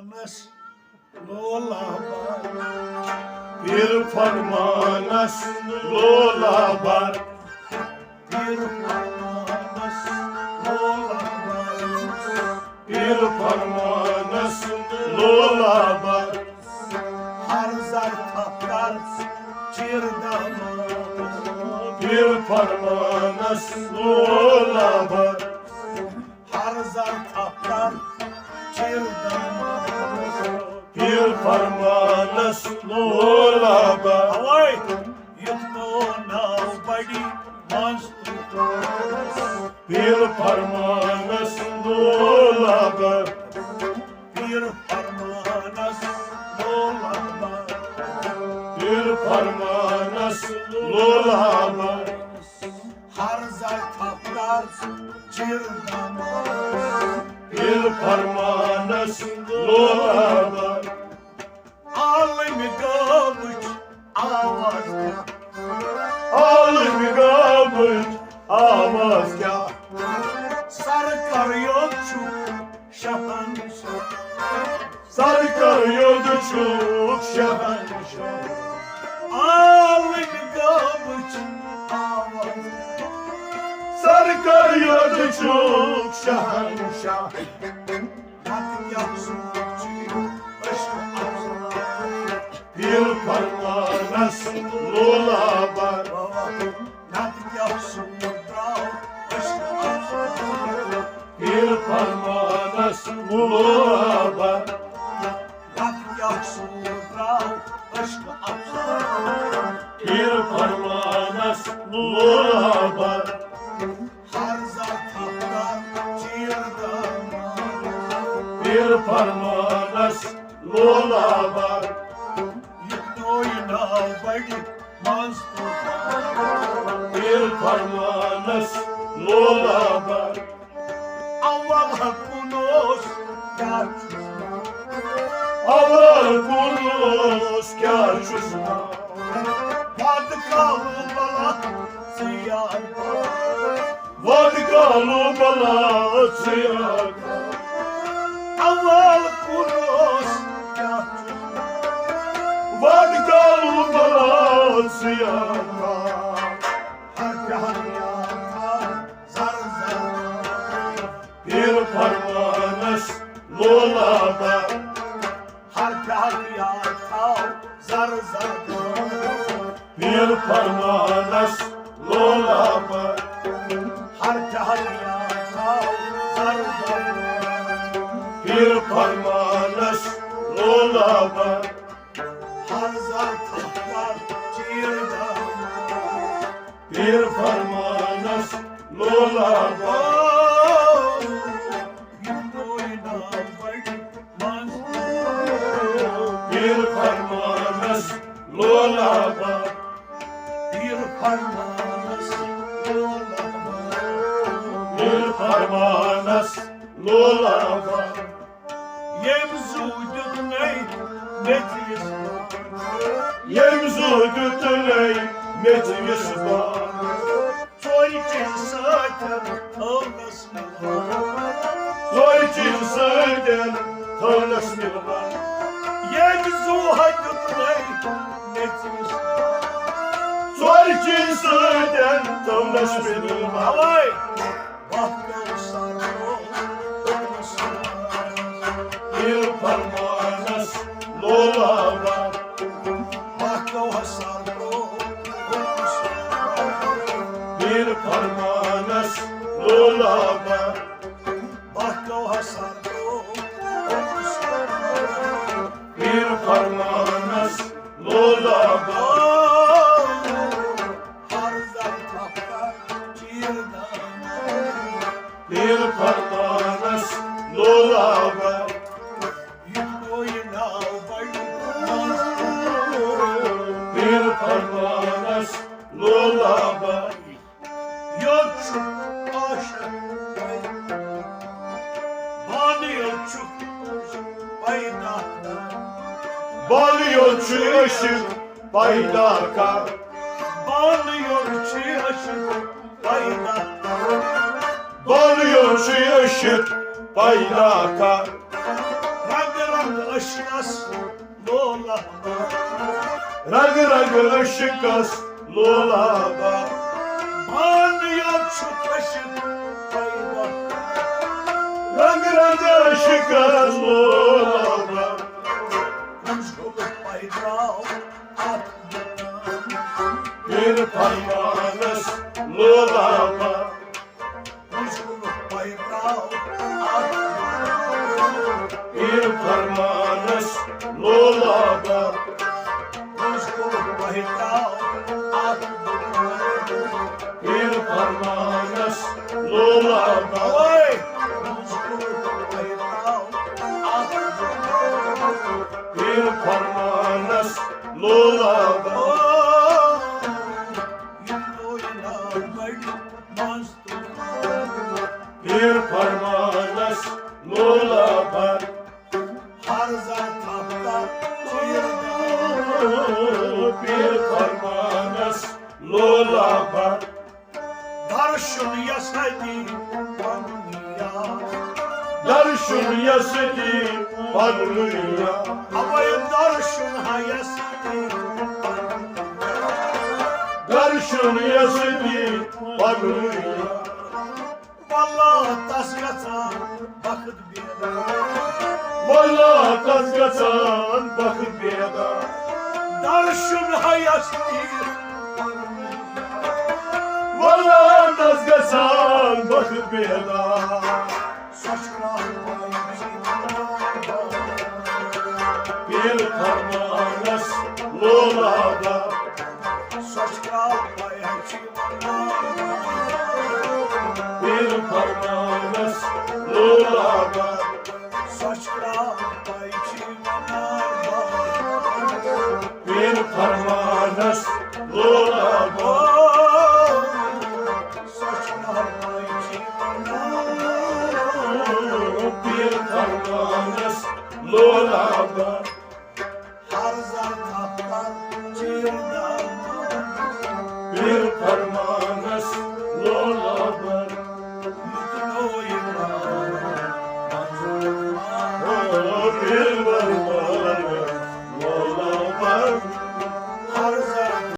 Farmanas Lola var, Bir Farmanas Lola var, bir farmanas Lola var, bir Farmanas Lola var. Harzar taplar çirdama, Bir Farmanas Lola var, Harzar taplar çirdama. bir Farmanas Lola var. Havay, yutmuna badi monster. Bir Farmanas Lola var, Bir farmanas Lola var, bir Farmanas Lola var. Harzar taplar çirdama. Bir Farmanas Lola var, Alim gavuç avazga, alim gabıç avazga. sarkar yolcu şahanşah. Sarkar yoldu çok şahanşah. Alim gavuç avazga, Sarkar yoldu çok şahanşah. hadi yapsın aşkı avzına. Bir Farmanas Lola var, Baba, hadi yapsın bravo aşkı avzına. bir Farmanas Lola var, Hadi yapsın bravo aşkı avzına. bir Farmanas Lola var, Harzar taplar çirdama. bir Farmanas Lola var. Yutnoyna badi monster. Bir Farmanas Lola var, Allah kunos gerçekten. Allah kuruluz kârçusuna. Vardı kalıbala siyah. Vadgalu balatya, Allah kunos gerçekten. vadgalu balatya. Harkan yata zar zar. Bir Farmanas Lola var, Harkan yata zar zar. bir Farmanas Lola var, Harkan yata zar zar. bir Farmanas Lola var, Harzar taplar çirdama. bir Farmanas Lola var, Oh, yutnoyna badi monster. bir Farmanas Lola var, Bir parmağınız yola var. bir Farmanas Lola var. Yemzudun ey netis. Yemzu gütüley meclis var, Toycin satem tavlasın. Zoycin söyden tanışmı var, Yemzu haydutun ey netis. Zoycin söyden tanışmı var. Havay! Bakkal sarı Bir Farmanas Lola var, Bakkal sarı bir Farmanas Lola var, Bakkal sarı bir Farmanas Lola var, Harzar taplar çirdama. bir Farmanas Lola var, Yutnoyna badi bir Farmanas Lola var. Yolcu aşık Bani yolcu baydakta. Balyoçu ışık baydaka, Bani yolcu aşık baydakta. balyoçu ışık baydaka. Rang rang ışkas lola Rag rag ışıkas lulaba Banıyor şu taşın payda Rag rag ışıkas lulaba Kuşkulu bayrağı at Bir parmağınız lulaba Kuşkulu bayrağı at Bir parmağınız lulaba Kuşkulu bayrağı at Bir parmağınız lulaba Oy! Kuşkulu bayrağı at Bir parmağınız lulaba Bir parmağınız lulaba Bir parmağınız lulaba Darşun yasidi parlıyor Darşun yasidi parlıyor Vallahi tas kaçan bakıp bir da Vallahi tas kaçan bakıp bir da Bir parmağınız lulaba Bir parmağınız lulaba Bir parmağınız lulaba Bir parmağınız lulaba Bir parmağınız